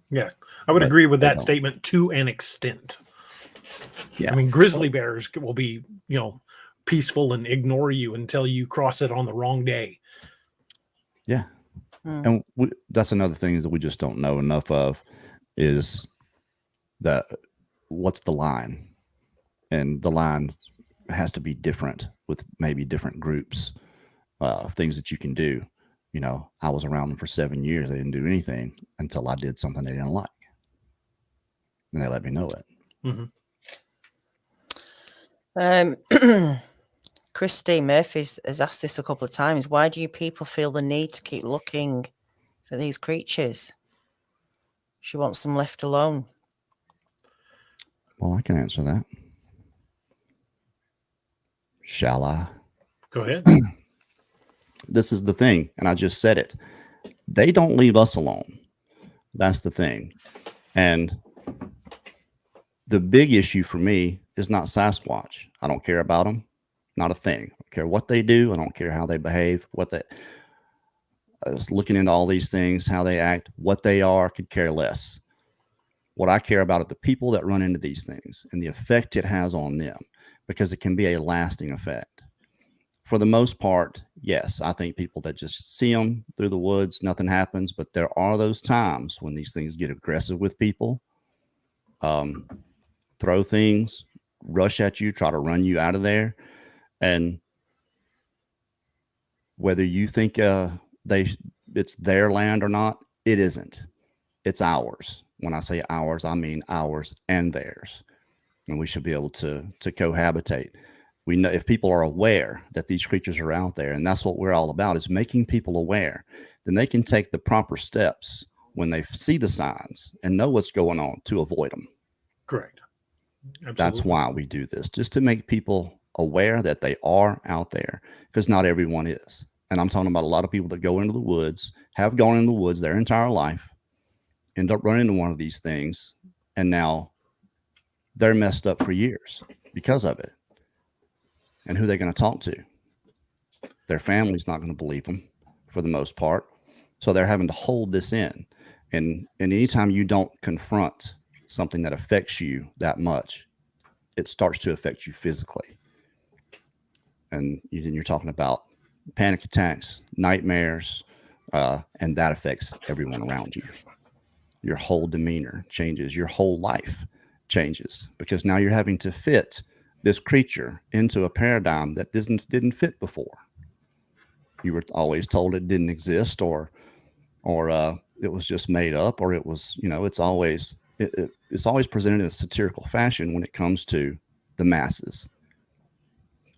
Yeah, I would agree with that statement to an extent. Yeah. I mean, grizzly bears will be, you know, peaceful and ignore you until you cross it on the wrong day. Yeah. And that's another thing that we just don't know enough of is that what's the line? And the line has to be different with maybe different groups of things that you can do. You know, I was around them for 7 years. They didn't do anything until I did something they didn't like. And they let me know it. Christy Murphy has asked this a couple of times. Why do you people feel the need to keep looking for these creatures? She wants them left alone. Well, I can answer that. Shall I? Go ahead. This is the thing, and I just said it. They don't leave us alone. That's the thing. And the big issue for me is not Sasquatch. I don't care about them. Not a thing. I don't care what they do. I don't care how they behave. I was looking into all these things, how they act, what they are, could care less. What I care about are the people that run into these things and the effect it has on them, because it can be a lasting effect. For the most part, yes, I think people that just see them through the woods, nothing happens. But there are those times when these things get aggressive with people, throw things, rush at you, try to run you out of there. And whether you think it's their land or not, it isn't. It's ours. When I say ours, I mean ours and theirs. And we should be able to cohabitate. We know if people are aware that these creatures are out there, and that's what we're all about, is making people aware, then they can take the proper steps when they see the signs and know what's going on to avoid them. Correct. Absolutely. That's why we do this, just to make people aware that they are out there, because not everyone is. And I'm talking about a lot of people that go into the woods, have gone into the woods their entire life, end up running into one of these things, and now they're messed up for years because of it. And who are they going to talk to? Their family's not going to believe them for the most part. So they're having to hold this in. And anytime you don't confront something that affects you that much, it starts to affect you physically. And you're talking about panic attacks, nightmares, and that affects everyone around you. Your whole demeanor changes. Your whole life changes, because now you're having to fit this creature into a paradigm that didn't fit before. You were always told it didn't exist, or it was just made up, or it was, you know, it's always presented in a satirical fashion when it comes to the masses.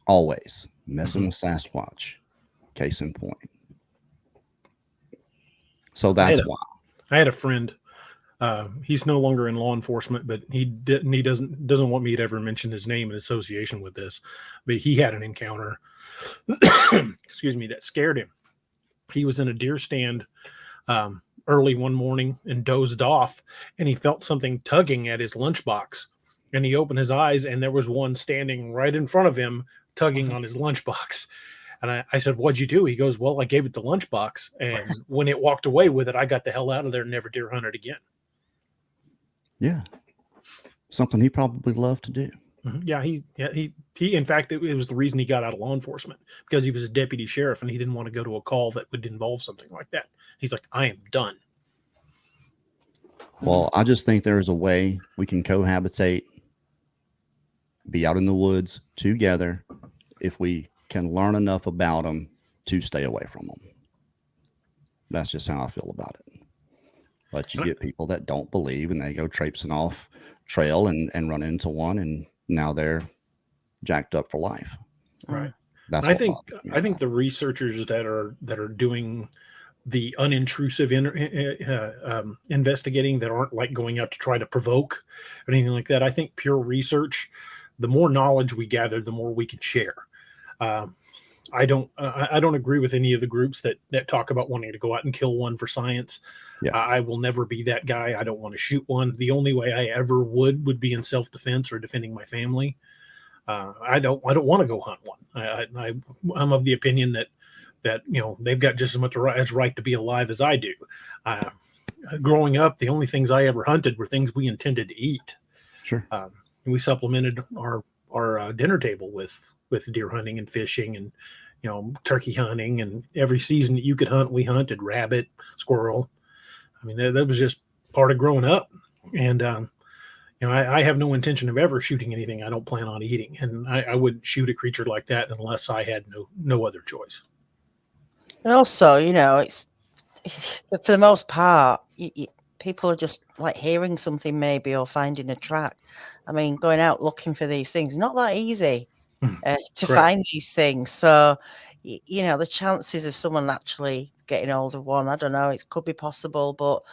Always messing with Sasquatch, case in point. So that's why. I had a friend. He's no longer in law enforcement, but he doesn't want me to ever mention his name in association with this. But he had an encounter, excuse me, that scared him. He was in a deer stand early one morning and dozed off, and he felt something tugging at his lunchbox. And he opened his eyes, and there was one standing right in front of him, tugging on his lunchbox. And I said, "What'd you do?" He goes, "Well, I gave it the lunchbox, and when it walked away with it, I got the hell out of there and never deer hunted again." Yeah. Something he probably loved to do. Yeah, he. In fact, it was the reason he got out of law enforcement, because he was a deputy sheriff and he didn't want to go to a call that would involve something like that. He's like, I am done. Well, I just think there is a way we can cohabitate, be out in the woods together, if we can learn enough about them to stay away from them. That's just how I feel about it. But you get people that don't believe, and they go traipsing off trail and run into one, and now they're jacked up for life. Right. That's I think the researchers that are doing the unintrusive investigating, that aren't like going out to try to provoke or anything like that. I think pure research, the more knowledge we gather, the more we can share. I don't agree with any of the groups that talk about wanting to go out and kill one for science. Yeah. I will never be that guy. I don't want to shoot one. The only way I ever would be in self-defense or defending my family. I don't want to go hunt one. I'm of the opinion that they've got just as much right to be alive as I do. Growing up, the only things I ever hunted were things we intended to eat. Sure. We supplemented our dinner table with deer hunting and fishing and turkey hunting, and every season that you could hunt, we hunted rabbit, squirrel. I mean, that was just part of growing up. And I have no intention of ever shooting anything I don't plan on eating, and I wouldn't shoot a creature like that unless I had no other choice. And also, it's for the most part, people are just like hearing something maybe, or finding a track. I mean, going out looking for these things, not that easy to find these things. So, the chances of someone actually getting hold of one, I don't know, it could be possible. But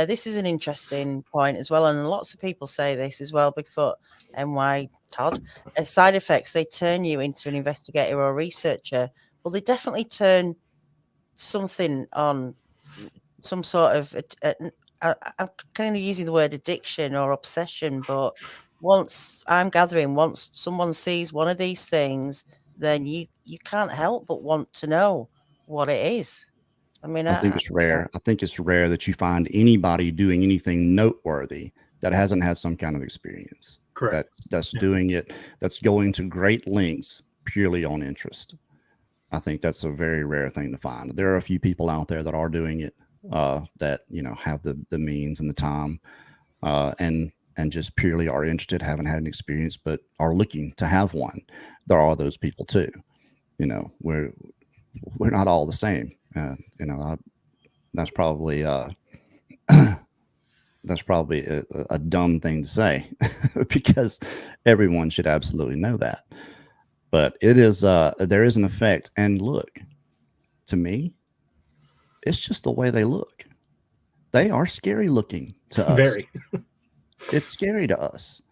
this is an interesting point as well. And lots of people say this as well, Bigfoot, NY, Todd. Side effects, they turn you into an investigator or researcher. Well, they definitely turn something on, some sort of, I'm kind of using the word addiction or obsession, but once someone sees one of these things, then you can't help but want to know what it is. I mean, I think it's rare. I think it's rare that you find anybody doing anything noteworthy that hasn't had some kind of experience. Correct. That's doing it, that's going to great lengths purely on interest. I think that's a very rare thing to find. There are a few people out there that are doing it, that have the means and the time, and just purely are interested, haven't had an experience, but are looking to have one. There are those people too. We're not all the same. That's probably a dumb thing to say because everyone should absolutely know that. But it is there is an effect. And look, to me, it's just the way they look. They are scary looking to us. Very. It's scary to us.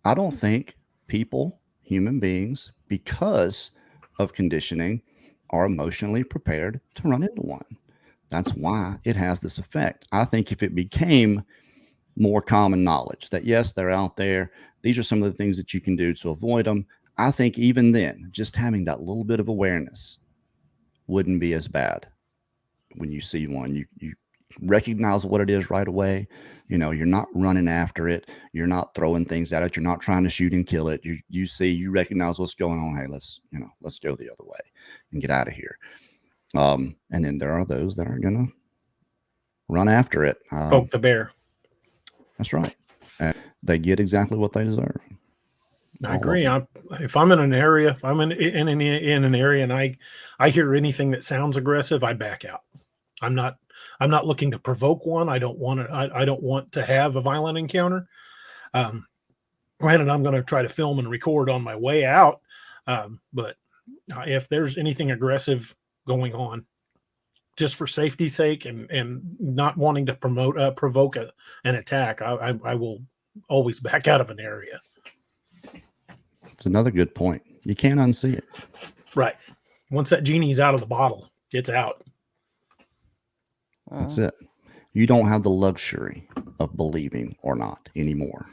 I don't think people, human beings, because of conditioning, are emotionally prepared to run into one. That's why it has this effect. I think if it became more common knowledge that, yes, they're out there, these are some of the things that you can do to avoid them, I think even then, just having that little bit of awareness wouldn't be as bad. When you see one, you recognize what it is right away. You're not running after it. You're not throwing things at it. You're not trying to shoot and kill it. You recognize what's going on. Hey, let's go the other way and get out of here. And then there are those that are going to run after it. Poke the bear. That's right. And they get exactly what they deserve. I agree. If I'm in an area, if I'm in an area and I hear anything that sounds aggressive, I back out. I'm not looking to provoke one. I don't want to have a violent encounter. Granted, I'm going to try to film and record on my way out. But if there's anything aggressive going on, just for safety's sake and not wanting to provoke an attack, I will always back out of an area. It's another good point. You can't unsee it. Right. Once that genie's out of the bottle, it's out. That's it. You don't have the luxury of believing or not anymore.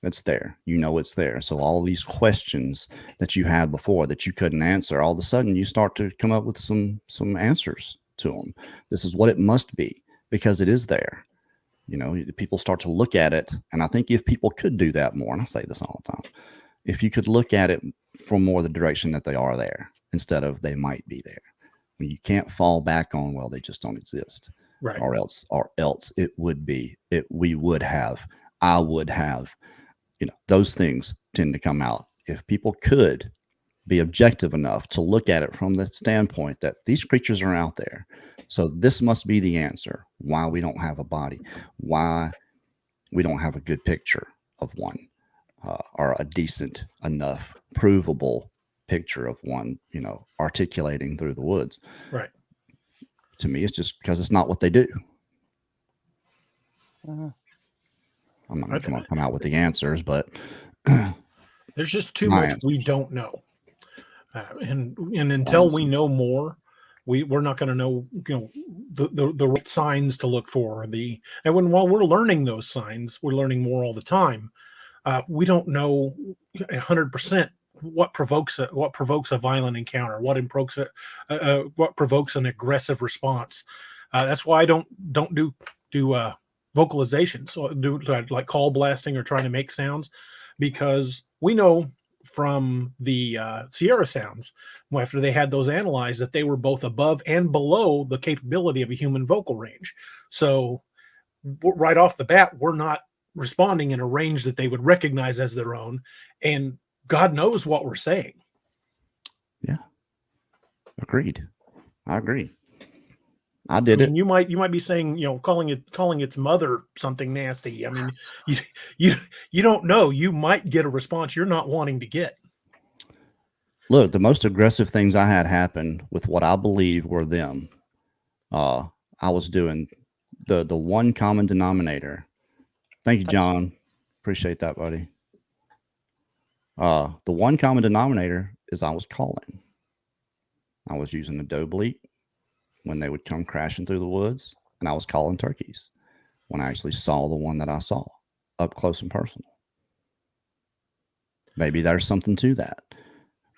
It's there. It's there. So all these questions that you had before that you couldn't answer, all of a sudden you start to come up with some answers to them. This is what it must be because it is there. People start to look at it. And I think if people could do that more, and I say this all the time, if you could look at it from more the direction that they are there instead of they might be there. When you can't fall back on, well, they just don't exist. Right. Or else it would be, we would have, I would have, those things tend to come out. If people could be objective enough to look at it from the standpoint that these creatures are out there. So this must be the answer. Why we don't have a body, why we don't have a good picture of one, or a decent enough provable picture of one, articulating through the woods. Right. To me, it's just because it's not what they do. I'm not going to come out with the answers, but there's just too much we don't know. And until we know more, we're not going to know, the right signs to look for. And while we're learning those signs, we're learning more all the time. We don't know 100% what provokes a violent encounter, what provokes an aggressive response. That's why I don't do vocalizations, so do like call blasting or trying to make sounds, because we know from the Sierra sounds, after they had those analyzed, that they were both above and below the capability of a human vocal range. So right off the bat, we're not responding in a range that they would recognize as their own, and God knows what we're saying. Yeah, agreed. I agree. I did it. You might be saying, calling its mother something nasty. I mean, you don't know. You might get a response you're not wanting to get. Look, the most aggressive things I had happen with what I believe were them. I was doing the one common denominator. Thank you, John. Appreciate that, buddy. The one common denominator is I was calling. I was using the doe bleat when they would come crashing through the woods, and I was calling turkeys when I actually saw the one that I saw up close and personal. Maybe there's something to that,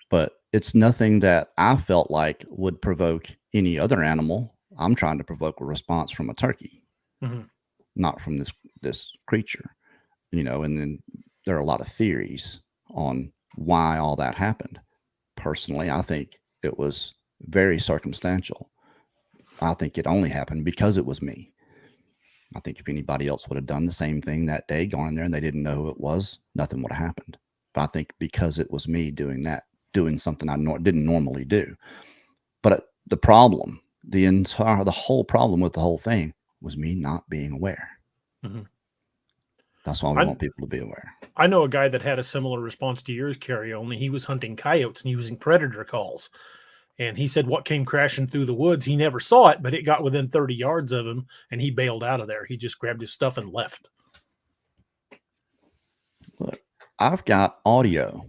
but it's nothing that I felt like would provoke any other animal. I'm trying to provoke a response from a turkey, not from this creature, and then there are a lot of theories on why all that happened. Personally, I think it was very circumstantial. I think it only happened because it was me. I think if anybody else would have done the same thing that day, gone in there and they didn't know who it was, nothing would have happened. But I think because it was me doing something I didn't normally do. But the problem, the whole problem with the whole thing was me not being aware. That's why we want people to be aware. I know a guy that had a similar response to yours, Carrie, only he was hunting coyotes and using predator calls. And he said what came crashing through the woods, he never saw it, but it got within 30 yards of him, and he bailed out of there. He just grabbed his stuff and left. Look, I've got audio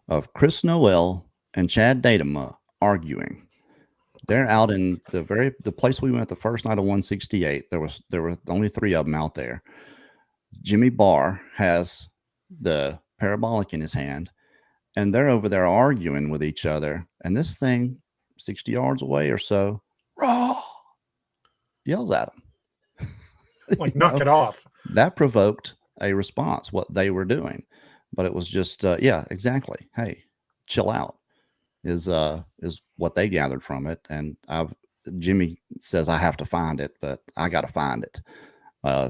of Chris Noel and Chad Datama arguing. They're out in the place we went the first night of 168. There were only 3 of them out there. Jimmy Barr has the parabolic in his hand, and they're over there arguing with each other. And this thing, 60 yards away or so, raw, yells at them. Like, knock it off. That provoked a response, what they were doing. But it was just, yeah, exactly. Hey, chill out is what they gathered from it. And Jimmy says I have to find it, but I got to find it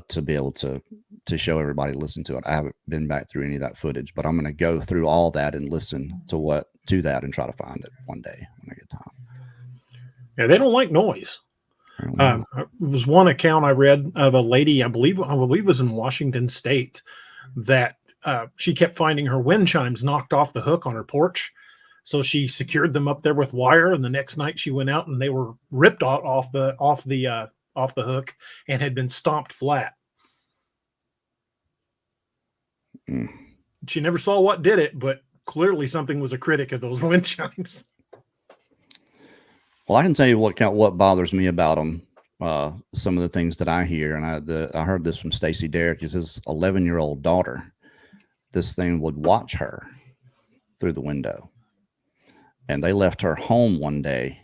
to be able to show everybody, listen to it. I haven't been back through any of that footage, but I'm going to go through all that and listen to that and try to find it one day when I get time. Yeah, they don't like noise. There was one account I read of a lady, I believe it was in Washington State, that she kept finding her wind chimes knocked off the hook on her porch. So she secured them up there with wire, and the next night she went out and they were ripped off the hook and had been stomped flat. She never saw what did it, but clearly something was a critic of those wind chimes. Well, I can tell you what bothers me about them. Some of the things that I hear, and I heard this from Stacy Derrick, is his 11-year-old daughter. This thing would watch her through the window, and they left her home one day.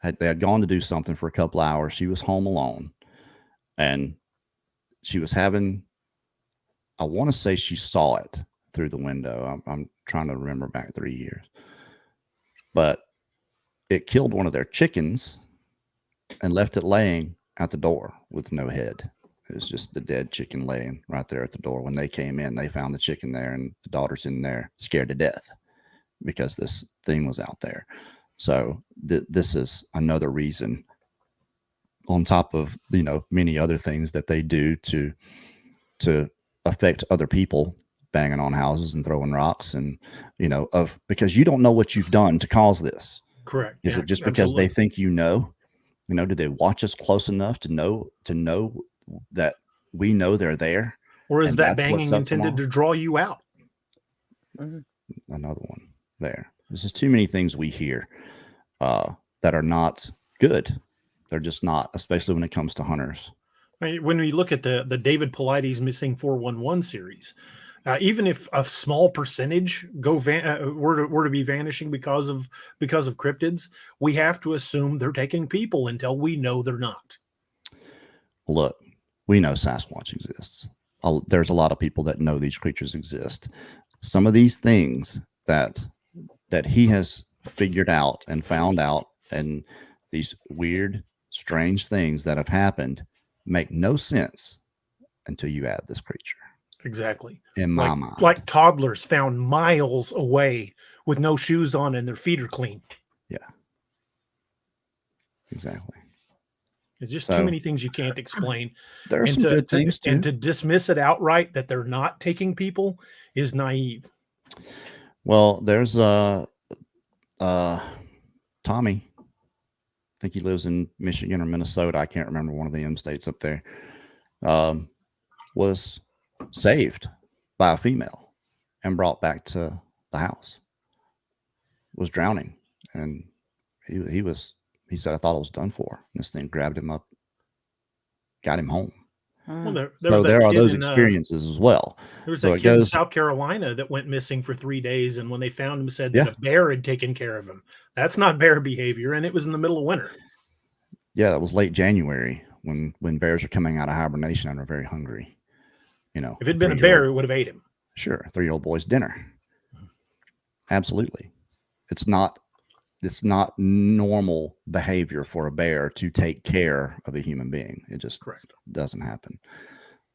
They had gone to do something for a couple hours. She was home alone, and she was having, I want to say she saw it, through the window. I'm trying to remember back 3 years, but it killed one of their chickens and left it laying at the door with no head. It was just the dead chicken laying right there at the door. When they came in, they found the chicken there, and the daughter's in there scared to death because this thing was out there. So this is another reason, on top of, you know, many other things that they do to affect other people, banging on houses and throwing rocks, and, you know, because you don't know what you've done to cause this. Correct. Is it just because they think you know? You know, do they watch us close enough to know that we know they're there? Or is that banging intended to draw you out? Another one there. There's just too many things we hear that are not good. They're just not, especially when it comes to hunters. I mean, when we look at the David Paulides Missing 411 series, even if a small percentage were to be vanishing because of cryptids, we have to assume they're taking people until we know they're not. Look, we know Sasquatch exists. There's a lot of people that know these creatures exist. Some of these things that he has figured out and found out, and these weird, strange things that have happened, make no sense until you add this creature. Exactly. In my mind. Like toddlers found miles away with no shoes on and their feet are clean. Yeah. Exactly. There's just too many things you can't explain. There are some good things too. And to dismiss it outright that they're not taking people is naive. Well, there's Tommy. I think he lives in Michigan or Minnesota. I can't remember, one of the M states up there. Was saved by a female and brought back to the house. Was drowning, and he said, I thought it was done for. And this thing grabbed him up, got him home. Well, there are those experiences as well. There was that kid in South Carolina that went missing for 3 days, and when they found him, said that a bear had taken care of him. That's not bear behavior, and it was in the middle of winter. Yeah, it was late January when bears are coming out of hibernation and are very hungry. You know, if it'd been a bear, it would have ate him. Sure, 3-year-old boy's dinner. Absolutely, it's not normal behavior for a bear to take care of a human being. It just doesn't happen.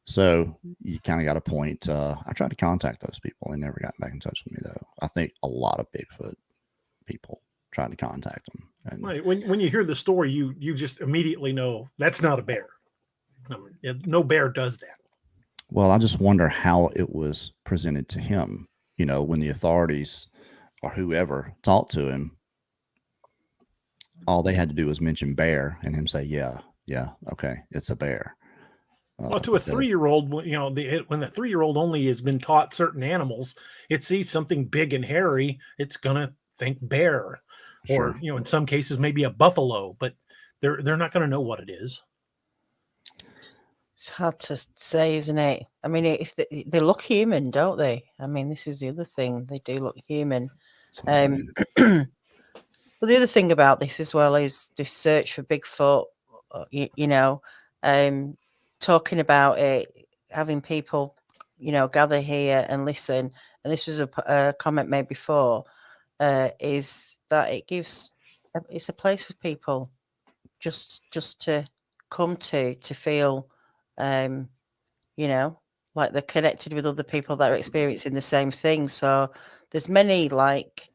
So you kind of got a point. I tried to contact those people. They never got back in touch with me, though. I think a lot of Bigfoot people tried to contact them. And right. When you hear the story, you just immediately know that's not a bear. No bear does that. Well, I just wonder how it was presented to him. You know, when the authorities or whoever talked to him, all they had to do was mention bear, and him say, yeah, okay, it's a bear. Well, to a 3-year-old, you know, when the 3-year-old only has been taught certain animals, it sees something big and hairy, it's gonna think bear, or you know, in some cases maybe a buffalo, but they're not gonna know what it is. It's hard to say, isn't it? I mean, if they look human, don't they? I mean, this is the other thing; they do look human. Well, the other thing about this as well is this search for Bigfoot. You know, talking about it, having people, you know, gather here and listen. And this was a comment made before. Is that it's a place for people just to come to feel. You know, like they're connected with other people that are experiencing the same thing. So there's many like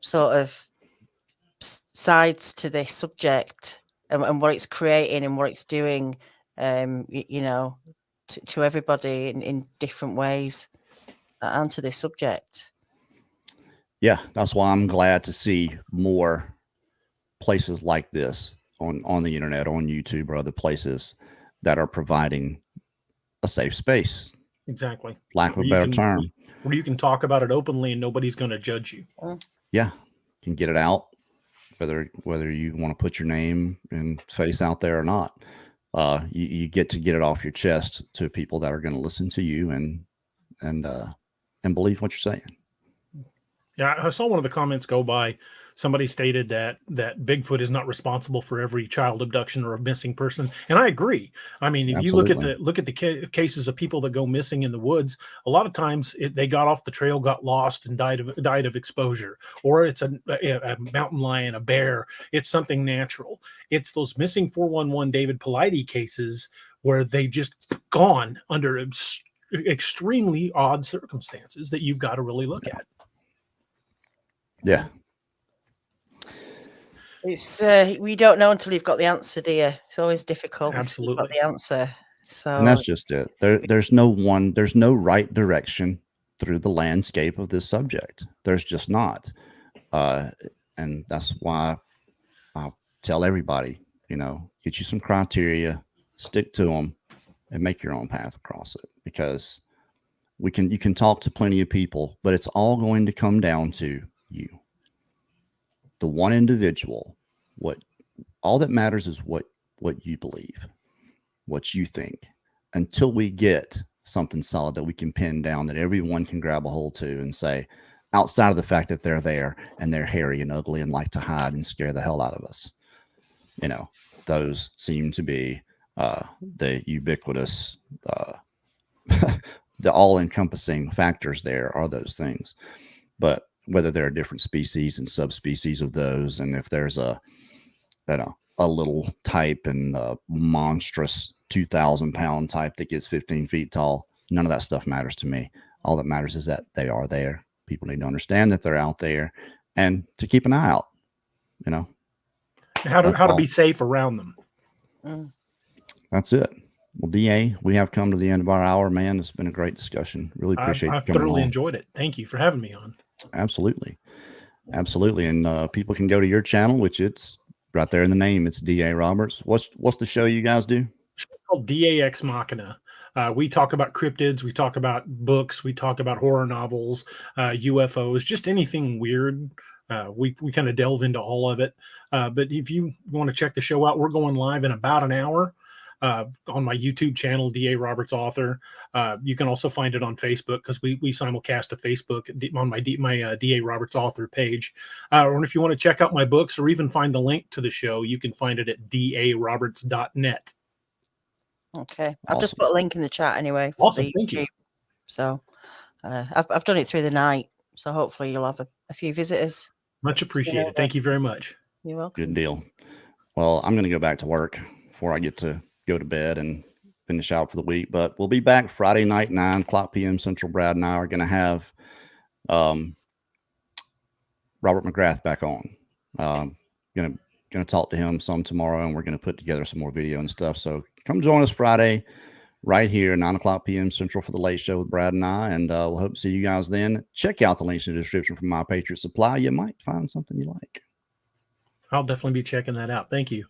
sort of sides to this subject and what it's creating and what it's doing, you know, to everybody in different ways and to this subject. Yeah, that's why I'm glad to see more places like this on the internet, on YouTube or other places that are providing a safe space. Exactly. Lack of a better term. Where you can talk about it openly and nobody's going to judge you. Yeah. Can get it out, whether you want to put your name and face out there or not. You get to get it off your chest to people that are going to listen to you and believe what you're saying. Yeah, I saw one of the comments go by somebody stated that Bigfoot is not responsible for every child abduction or a missing person, and I agree. I mean, if you look at the cases of people that go missing in the woods, a lot of times they got off the trail, got lost, and died of exposure, or it's a mountain lion, a bear. It's something natural. It's those missing 411 David Politi cases where they just gone under extremely odd circumstances that you've got to really look at. Yeah. It's we don't know until you've got the answer, dear. It's always difficult until you've got the answer. So, and that's just it. There's no right direction through the landscape of this subject. There's just not. And that's why I tell everybody, get you some criteria, stick to them, and make your own path across it. Because you can talk to plenty of people, but it's all going to come down to you, the one individual. All that matters is what you believe, what you think, until we get something solid that we can pin down, that everyone can grab a hold to and say, outside of the fact that they're there and they're hairy and ugly and like to hide and scare the hell out of us. Those seem to be the ubiquitous, the all-encompassing factors there are those things. But whether there are different species and subspecies of those, and if there's a little type and a monstrous 2,000-pound type that gets 15 feet tall, none of that stuff matters to me. All that matters is that they are there. People need to understand that they're out there and to keep an eye out, How to be safe around them. That's it. Well, DA, we have come to the end of our hour, man. It's been a great discussion. Really appreciate I thoroughly enjoyed it. Thank you for having me on. Absolutely. And people can go to your channel, which it's right there in the name. It's DA Roberts. What's the show you guys do? It's called DA Ex Machina. We talk about cryptids. We talk about books. We talk about horror novels, UFOs, just anything weird. We kind of delve into all of it. But if you want to check the show out, we're going live in about an hour on my YouTube channel, DA Roberts Author. You can also find it on Facebook because we simulcast to Facebook on my DA Roberts Author page. Or if you want to check out my books or even find the link to the show, you can find it at daroberts.net. Okay, I've just put a link in the chat anyway for the YouTube. So I've done it through the night, so hopefully you'll have a few visitors. Much appreciated. Thank you very much. You're welcome. Good deal. Well, I'm going to go back to work before I get to go to bed and finish out for the week, but we'll be back Friday night, 9:00 p.m. Central. Brad and I are going to have Robert McGrath back on. Going to talk to him some tomorrow, and we're going to put together some more video and stuff. So come join us Friday right here, 9:00 p.m. Central for the Late Show with Brad and I, and we'll hope to see you guys then. Check out the links in the description from My Patriot Supply. You might find something you like. I'll definitely be checking that out. Thank you.